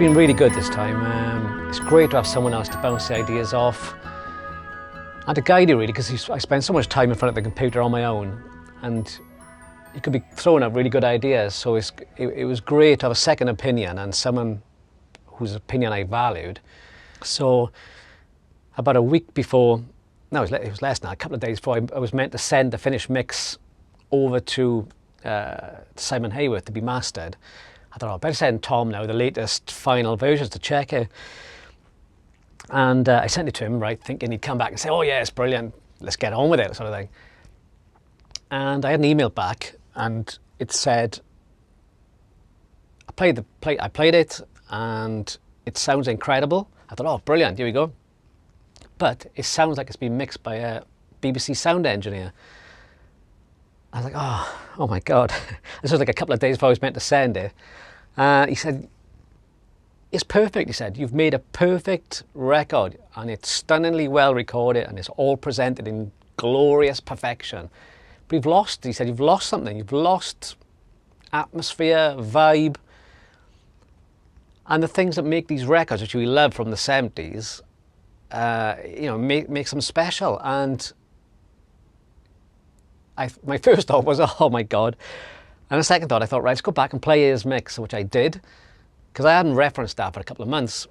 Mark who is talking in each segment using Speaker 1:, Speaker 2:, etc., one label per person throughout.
Speaker 1: been really good this time. It's great to have someone else to bounce the ideas off and to guide you really, because I spend so much time in front of the computer on my own and you could be throwing out really good ideas. So it was great to have a second opinion and someone whose opinion I valued. So about a week before, no, it was less than that, a couple of days before I was meant to send the finished mix over to Simon Hayworth to be mastered. I thought, I better send Tom now the latest final versions to check it. And I sent it to him, right, thinking he'd come back and say, oh yeah, it's brilliant, let's get on with it, sort of thing. And I had an email back and it said, I played it and it sounds incredible. I thought, oh, brilliant, here we go. But it sounds like it's been mixed by a BBC sound engineer. I was like, oh my God. This was like a couple of days before I was meant to send it. He said, it's perfect, he said. You've made a perfect record and it's stunningly well recorded and it's all presented in glorious perfection. But you've lost, he said, you've lost something. You've lost atmosphere, vibe, and the things that make these records, which we love from the 70s, makes them special. And my first thought was, oh my God. And the second thought, I thought, right, let's go back and play his mix, which I did, because I hadn't referenced that for a couple of months.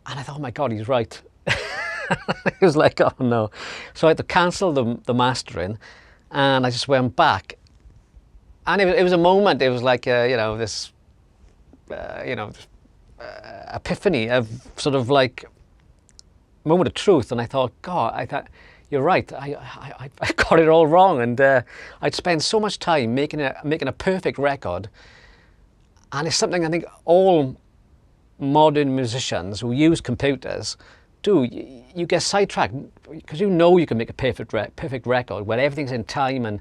Speaker 1: And I thought, oh my God, he's right. It was like, oh no. So I had to cancel the mastering, and I just went back. And it was a moment, it was like, this epiphany of sort of like moment of truth. And I thought, God, you're right, I got it all wrong, and I'd spent so much time making a perfect record, and it's something I think all modern musicians who use computers do. You get sidetracked because you know you can make a perfect record where everything's in time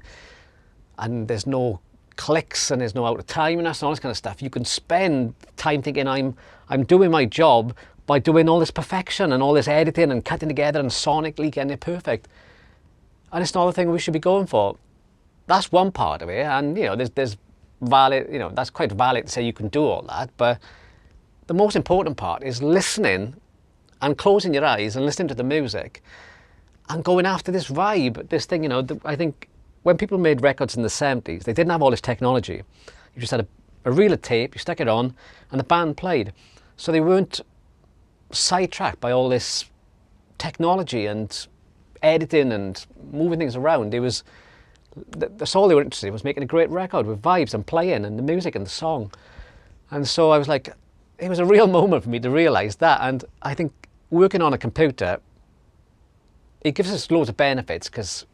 Speaker 1: and there's no clicks and there's no out of time and all this kind of stuff. You can spend time thinking I'm doing my job by doing all this perfection and all this editing and cutting together and sonically getting it perfect. And it's not the thing we should be going for. That's one part of it, and there's valid, that's quite valid to say you can do all that, but the most important part is listening and closing your eyes and listening to the music and going after this vibe, this thing, I think when people made records in the 70s, they didn't have all this technology. You just had a reel of tape, you stuck it on, and the band played. So they weren't sidetracked by all this technology and editing and moving things around. That's all they were interested in, was making a great record with vibes and playing and the music and the song. And so I was like, it was a real moment for me to realise that. And I think working on a computer, it gives us loads of benefits because,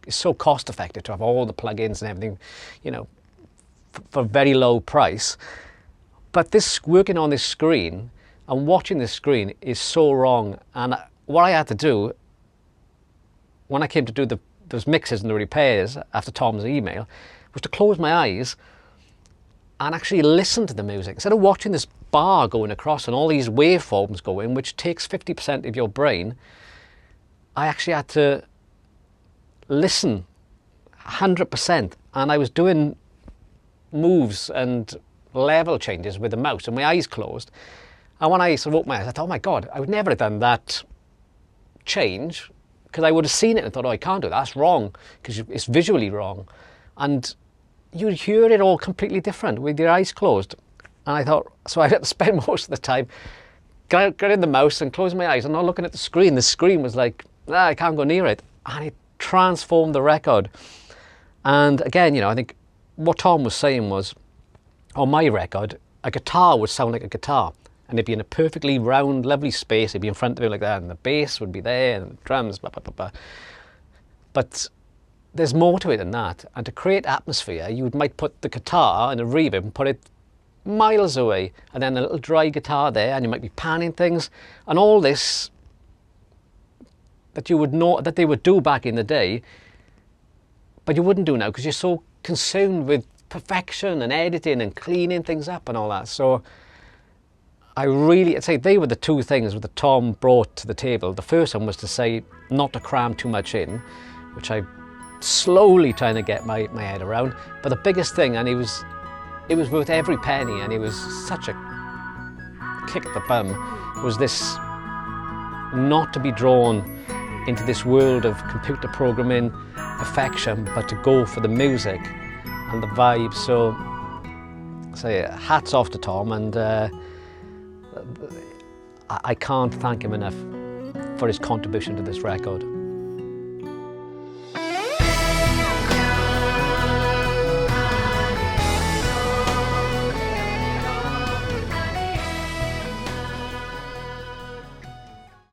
Speaker 1: it's so cost effective to have all the plugins and everything, for a very low price. But this working on this screen and watching this screen is so wrong. And what I had to do when I came to do those mixes and the repairs after Tom's email was to close my eyes and actually listen to the music. Instead of watching this bar going across and all these waveforms going, which takes 50% of your brain, I actually had to listen 100%. And I was doing moves and level changes with the mouse and my eyes closed. And when I sort of opened my eyes, I thought, oh my God, I would never have done that change, because I would have seen it and thought, oh, I can't do that, that's wrong, because it's visually wrong. And you'd hear it all completely different with your eyes closed. And I thought, so I had to spend most of the time getting the mouse and closing my eyes and not looking at the screen. The screen was like, I can't go near it. And it transformed the record. And again, I think what Tom was saying was, on my record, a guitar would sound like a guitar. And it'd be in a perfectly round, lovely space. It'd be in front of it like that, and the bass would be there, and the drums, blah, blah, blah, blah. But there's more to it than that. And to create atmosphere, you might put the guitar in a reverb and put it miles away, and then a little dry guitar there, and you might be panning things, and all this that you would know that they would do back in the day, but you wouldn't do now because you're so consumed with perfection and editing and cleaning things up and all that. So I'd say they were the two things that Tom brought to the table. The first one was to say not to cram too much in, which I slowly trying to get my head around. But the biggest thing, and he was it was worth every penny, and it was such a kick at the bum. Was this not to be drawn into this world of computer programming perfection, but to go for the music and the vibe. So hats off to Tom, and I can't thank him enough for his contribution to this record.